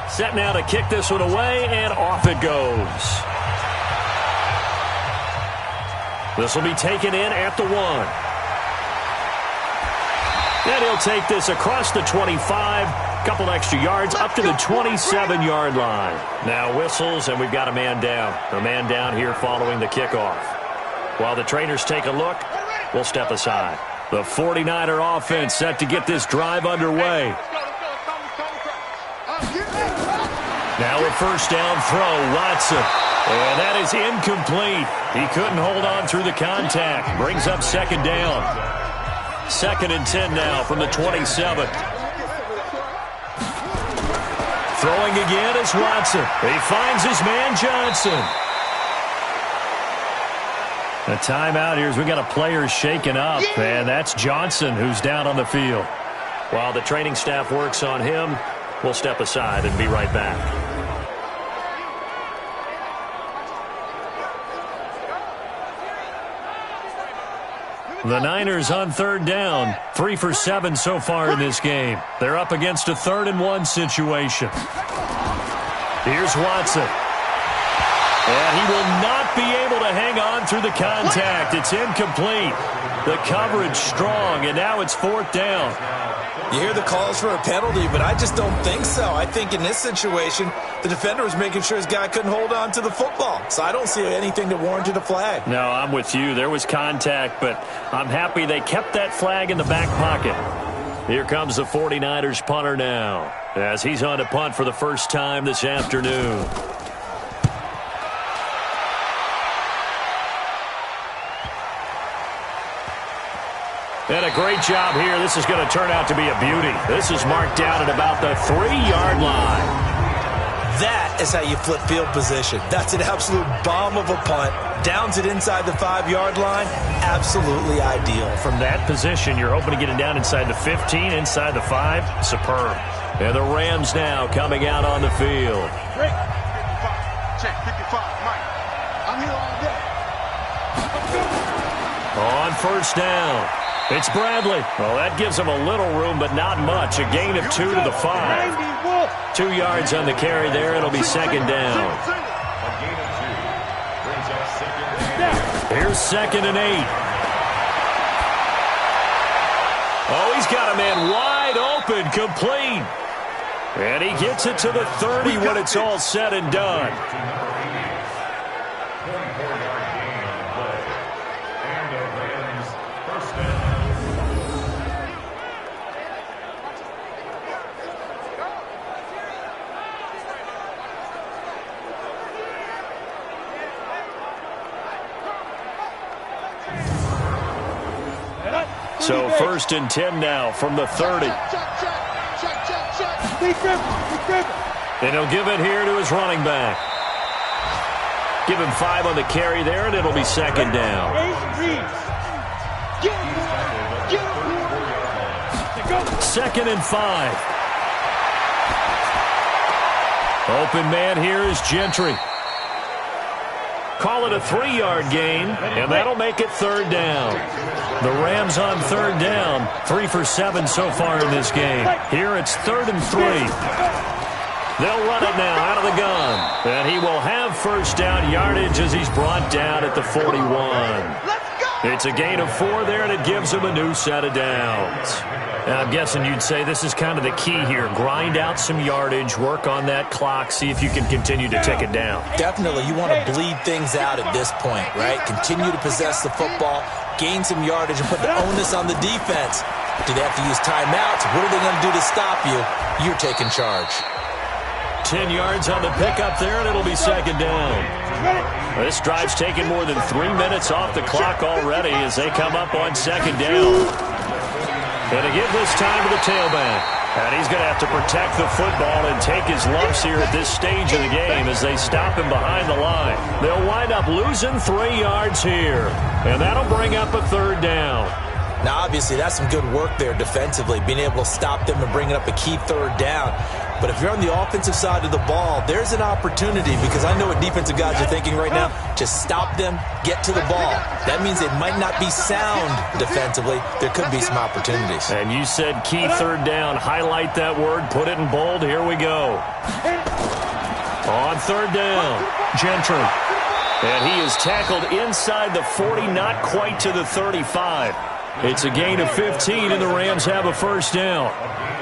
Set now to kick this one away, and off it goes. This will be taken in at the 1. And he'll take this across the 25, couple extra yards, up to the 27-yard line. Now whistles, and we've got a man down. A man down here following the kickoff. While the trainers take a look, we'll step aside. The 49er offense set to get this drive underway. Now a 1st down throw, Watson. And that is incomplete. He couldn't hold on through the contact. Brings up 2nd down. 2nd and 10 now from the 27. Throwing again is Watson. He finds his man Johnson. A timeout here as we got a player shaken up. And that's Johnson who's down on the field. While the training staff works on him, we'll step aside and be right back. The Niners on 3rd down. 3 for 7 so far in this game. They're up against a 3rd and 1 situation. Here's Watson. And he will not be able to hang on through the contact. It's incomplete. The coverage strong, and now it's 4th down. You hear the calls for a penalty, but I just don't think so. I think in this situation, the defender was making sure his guy couldn't hold on to the football. So I don't see anything that warranted a flag. No, I'm with you. There was contact, but I'm happy they kept that flag in the back pocket. Here comes the 49ers punter now, as he's on to punt for the first time this afternoon. And a great job here. This is going to turn out to be a beauty. This is marked down at about the 3-yard line. That is how you flip field position. That's an absolute bomb of a punt. Downs it inside the 5-yard line. Absolutely ideal. From that position, you're hoping to get it down inside the 15, inside the 5. Superb. And the Rams now coming out on the field. Check 55, Mike. I'm here all day. On first down, it's Bradley. Well, that gives him a little room, but not much. A gain of 2 to the 5. 2 yards on the carry there. It'll be second down. Here's 2nd and 8. Oh, he's got a man wide open, complete. And he gets it to the 30 when it's all said and done. So 1st and 10 now from the 30. And he'll give it here to his running back. Give him 5 on the carry there, and it'll be second down. 2nd and 5. Open man here is Gentry. Call it a 3-yard gain, and that'll make it third down. The Rams on third down, 3 for 7 so far in this game. Here it's 3rd and 3. They'll run it now out of the gun. And he will have first down yardage as he's brought down at the 41. It's a gain of 4 there, and it gives him a new set of downs. And I'm guessing you'd say this is kind of the key here. Grind out some yardage, work on that clock, see if you can continue to tick it down. Definitely. You want to bleed things out at this point, right? Continue to possess the football, gain some yardage, and put the onus on the defense. Do they have to use timeouts? What are they going to do to stop you? You're taking charge. 10 yards on the pickup there, and it'll be second down. This drive's taken more than 3 minutes off the clock already as they come up on second down. And to give this time to the tailback. And he's going to have to protect the football and take his lumps here at this stage of the game as they stop him behind the line. They'll wind up losing 3 yards here. And that'll bring up a third down. Now, obviously, that's some good work there defensively, being able to stop them and bringing up a key third down. But if you're on the offensive side of the ball, there's an opportunity because I know what defensive guys are thinking right now. Just stop them, get to the ball. That means they might not be sound defensively. There could be some opportunities. And you said key third down. Highlight that word. Put it in bold. Here we go. On third down, Gentry. And he is tackled inside the 40, not quite to the 35. It's a gain of 15, and the Rams have a first down.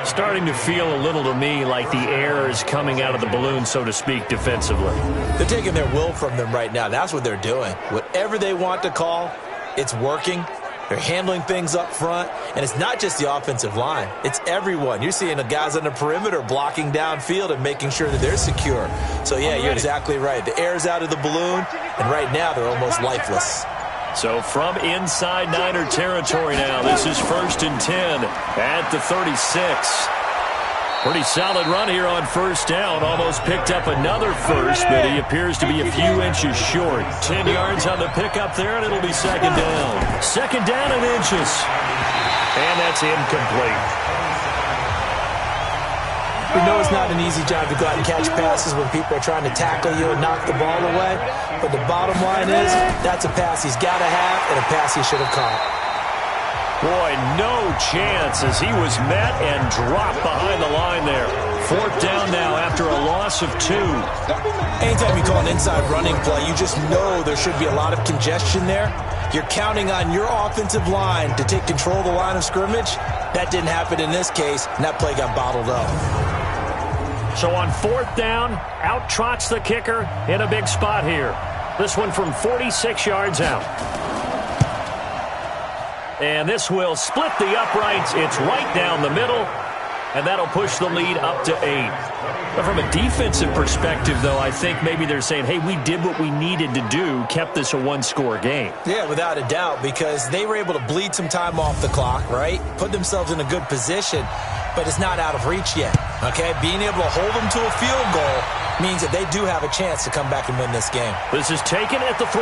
Starting to feel a little to me like the air is coming out of the balloon, so to speak, defensively. They're taking their will from them right now. That's what they're doing. Whatever they want to call, it's working. They're handling things up front, and it's not just the offensive line. It's everyone. You're seeing the guys on the perimeter blocking downfield and making sure that they're secure. So, yeah, you're exactly right. The air's out of the balloon, and right now they're almost lifeless. So from inside Niner territory now, this is 1st and 10 at the 36. Pretty solid run here on first down. Almost picked up another first, but he appears to be a few inches short. 10 yards on the pickup there, and it'll be second down. Second down and inches. And that's incomplete. We know it's not an easy job to go out and catch passes when people are trying to tackle you and knock the ball away. But the bottom line is, that's a pass he's got to have and a pass he should have caught. Boy, no chance as he was met and dropped behind the line there. 4th down now after a loss of 2. Anytime you call an inside running play, you just know there should be a lot of congestion there. You're counting on your offensive line to take control of the line of scrimmage. That didn't happen in this case, and that play got bottled up. So on 4th down, out trots the kicker in a big spot here. This one from 46 yards out. And this will split the uprights. It's right down the middle, and that'll push the lead up to 8. But from a defensive perspective, though, I think maybe they're saying, hey, we did what we needed to do, kept this a one-score game. Yeah, without a doubt, because they were able to bleed some time off the clock, right? Put themselves in a good position, but it's not out of reach yet, okay? Being able to hold them to a field goal means that they do have a chance to come back and win this game. This is taken at the 3.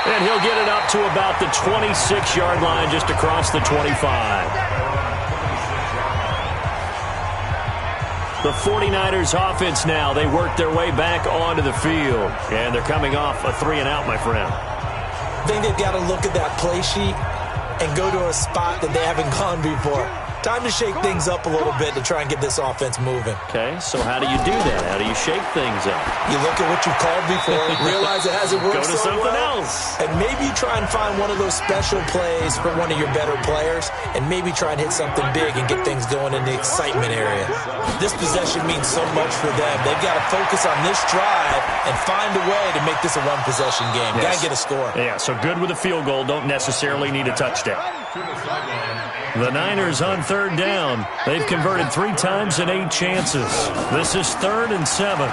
And he'll get it up to about the 26-yard line, just across the 25. The 49ers offense now, they work their way back onto the field. And they're coming off a 3-and-out, my friend. think they've got to look at that play sheet and go to a spot that they haven't gone before. Time to shake things up a little bit to try and get this offense moving. Okay, so how do you do that? How do you shake things up? You look at what you've called before, realize it hasn't worked Go to so something well, else. and maybe try and find one of those special plays for one of your better players, and maybe try and hit something big and get things going in the excitement area. This possession means so much for them. They've got to focus on this drive and find a way to make this a one-possession game. Yes. Got to get a score. Yeah, so good with a field goal. Don't necessarily need a touchdown. The Niners on third down. They've converted 3 times in 8 chances. This is 3rd and 7.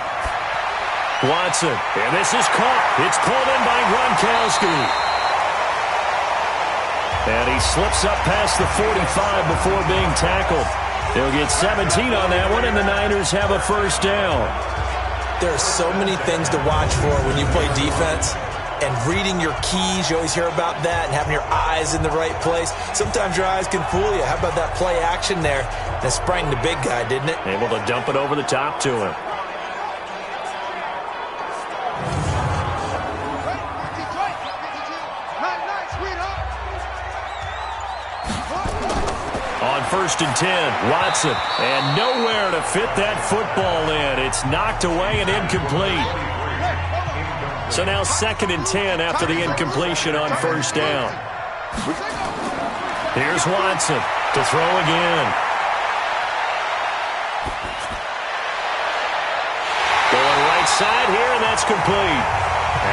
Watson, and this is caught. It's pulled in by Gronkowski. And he slips up past the 45 before being tackled. He'll get 17 on that one, and the Niners have a first down. There are so many things to watch for when you play defense. And reading your keys, you always hear about that, and having your eyes in the right place. Sometimes your eyes can fool you. How about that play action there? That sprang the big guy, didn't it? Able to dump it over the top to him. On 1st and 10, Watson. And nowhere to fit that football in. It's knocked away and incomplete. So now 2nd and 10 after the incompletion on 1st down. Here's Watson to throw again. Going right side here, and that's complete.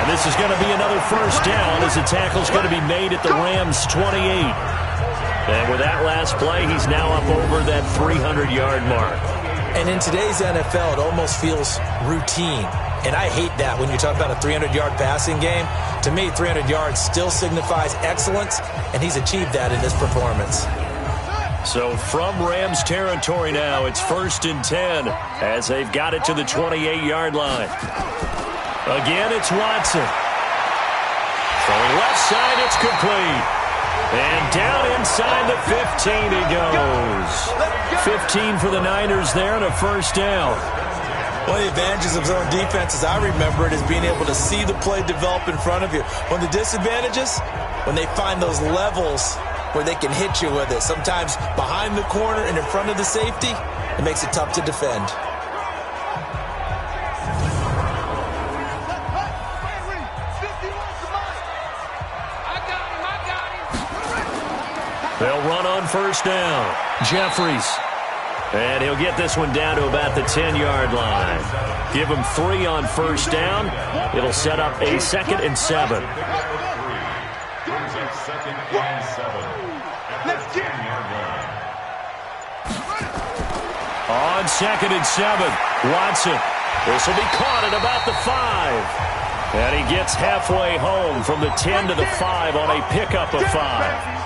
And this is going to be another first down as the tackle's going to be made at the Rams' 28. And with that last play, he's now up over that 300-yard mark. And in today's NFL, it almost feels routine. And I hate that when you talk about a 300-yard passing game. To me, 300 yards still signifies excellence, and he's achieved that in this performance. So from Rams territory now, it's 1st and 10 as they've got it to the 28-yard line. Again, it's Watson. Throwing left side, it's complete. And down inside the 15 he goes. 15 for the Niners there and a first down. One of the advantages of zone defense, as I remember it, is being able to see the play develop in front of you. One of the disadvantages, when they find those levels where they can hit you with it, sometimes behind the corner and in front of the safety, it makes it tough to defend. They'll run on 1st down. Jeffries. And he'll get this one down to about the 10-yard line. Give him 3 on 1st down. It'll set up a 2nd and 7. On 2nd and 7, Watson. This will be caught at about the 5. And he gets halfway home from the 10 to the 5 on a pickup of 5.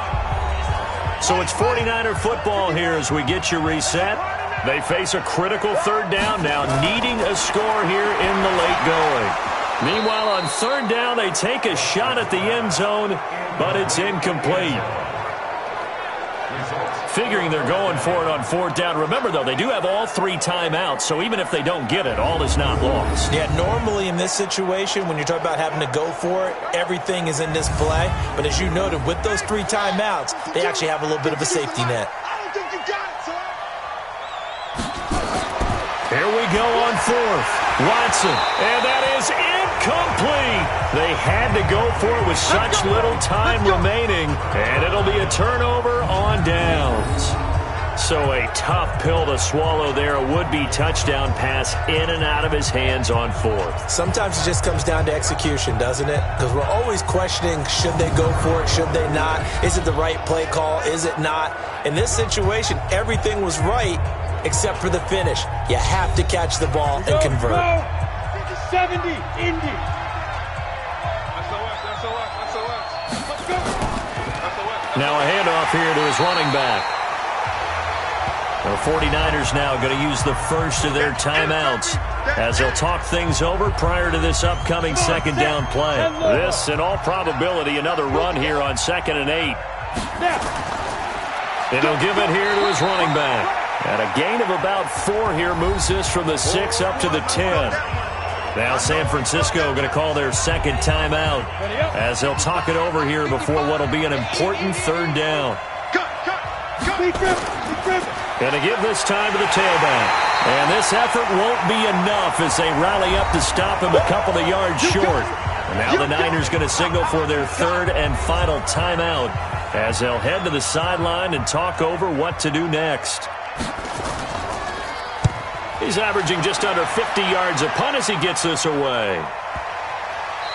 So it's 49er football here as we get you reset. They face a critical 3rd down now, needing a score here in the late going. Meanwhile, on 3rd down, they take a shot at the end zone, but it's incomplete. Figuring they're going for it on 4th down. Remember, though, they do have all 3 timeouts, so even if they don't get it, all is not lost. Yeah, normally in this situation, when you're talking about having to go for it, everything is in this play. But as you noted, with those 3 timeouts, they actually have a little bit of a safety net. Here we go on 4th. Watson, and that is incomplete. They had to go for it with such little time remaining, and it'll be a turnover on downs. So a tough pill to swallow there. A would-be touchdown pass in and out of his hands on 4th. Sometimes it just comes down to execution, doesn't it? Because we're always questioning, should they go for it, should they not? Is it the right play call, is it not? In this situation, everything was right except for the finish. You have to catch the ball and convert. 70, Indy. Now a handoff here to his running back. The 49ers now going to use the first of their timeouts as they'll talk things over prior to this upcoming 2nd down play. This, in all probability, another run here on 2nd and 8. And he'll give it here to his running back. And a gain of about 4 here moves this from the 6 up to the 10. Now San Francisco going to call their second timeout as they'll talk it over here before what will be an important third down. Going to give this time to the tailback. And this effort won't be enough as they rally up to stop him a couple of yards short. And now the Niners going to signal for their third and final timeout as they'll head to the sideline and talk over what to do next. He's averaging just under 50 yards a punt as he gets this away.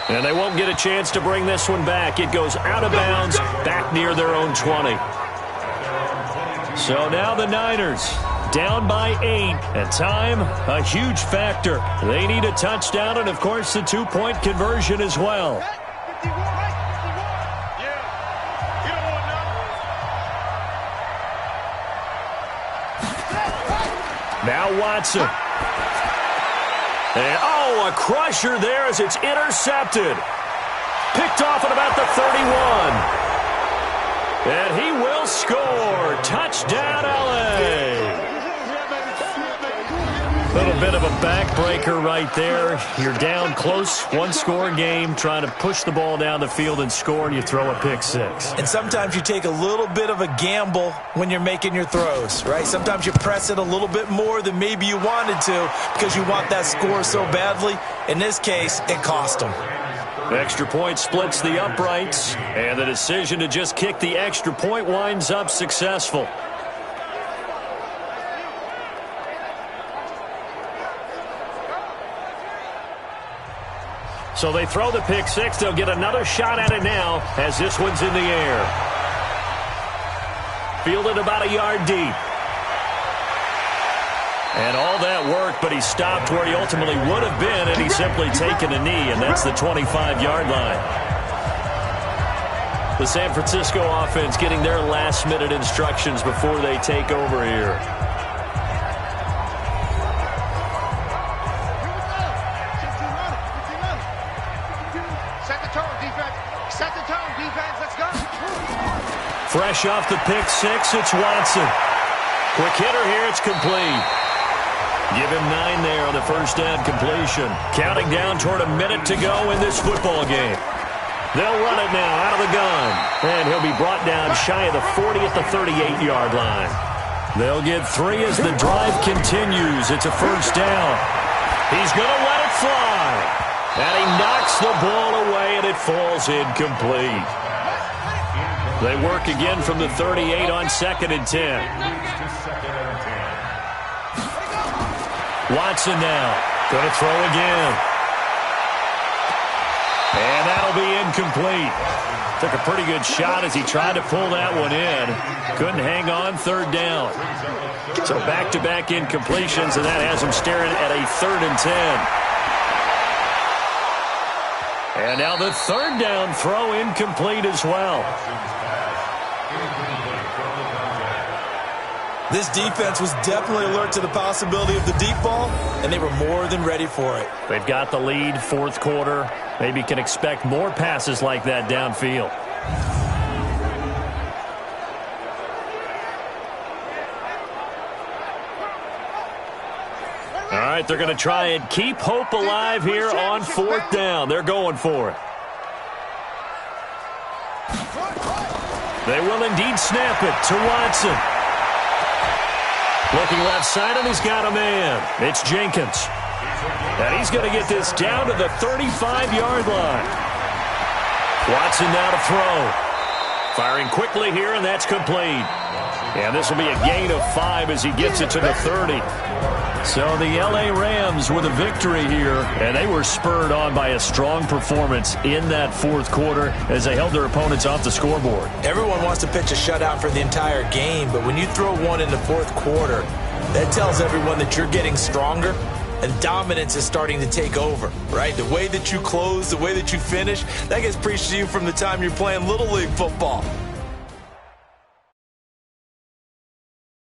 And they won't get a chance to bring this one back. It goes out of bounds back near their own 20. So now the Niners down by 8, and time a huge factor. They need a touchdown and, of course, the two-point conversion as well. Now Watson. And, a crusher there as it's intercepted. Picked off at about the 31. And he will score. Touchdown, L.A. A little bit of a backbreaker right there. You're down close, one-score game, trying to push the ball down the field and score, and you throw a pick six. And sometimes you take a little bit of a gamble when you're making your throws, right? Sometimes you press it a little bit more than maybe you wanted to because you want that score so badly. In this case, it cost them. Extra point splits the uprights, and the decision to just kick the extra point winds up successful. So they throw the pick six. They'll get another shot at it now as this one's in the air. Fielded about a yard deep. And all that work, but he stopped where he ultimately would have been, and he's simply taken a knee, and that's the 25-yard line. The San Francisco offense getting their last-minute instructions before they take over here. Fresh off the pick six, it's Watson. Quick hitter here, it's complete. Give him 9 there on the first down completion. Counting down toward a minute to go in this football game. They'll run it now out of the gun. And he'll be brought down shy of the 40 at the 38-yard line. They'll get 3 as the drive continues. It's a first down. He's going to let it fly. And he knocks the ball away, and it falls incomplete. They work again from the 38 on 2nd and 10. Watson now. Going to throw again. And that'll be incomplete. Took a pretty good shot as he tried to pull that one in. Couldn't hang on, 3rd down. So back-to-back incompletions, and that has him staring at a 3rd and 10. And now the 3rd down throw incomplete as well. This defense was definitely alert to the possibility of the deep ball, and they were more than ready for it. They've got the lead, 4th quarter. Maybe can expect more passes like that downfield. All right, they're going to try and keep hope alive here on 4th down. They're going for it. They will indeed snap it to Watson. Looking left side, and he's got a man. It's Jenkins. And he's going to get this down to the 35-yard line. Watson now to throw. Firing quickly here, and that's complete. And this will be a gain of 5 as he gets it to the 30. So the L.A. Rams with a victory here, and they were spurred on by a strong performance in that 4th quarter as they held their opponents off the scoreboard. Everyone wants to pitch a shutout for the entire game, but when you throw one in the 4th quarter, that tells everyone that you're getting stronger and dominance is starting to take over, right? The way that you close, the way that you finish, that gets preached to you from the time you're playing Little League football.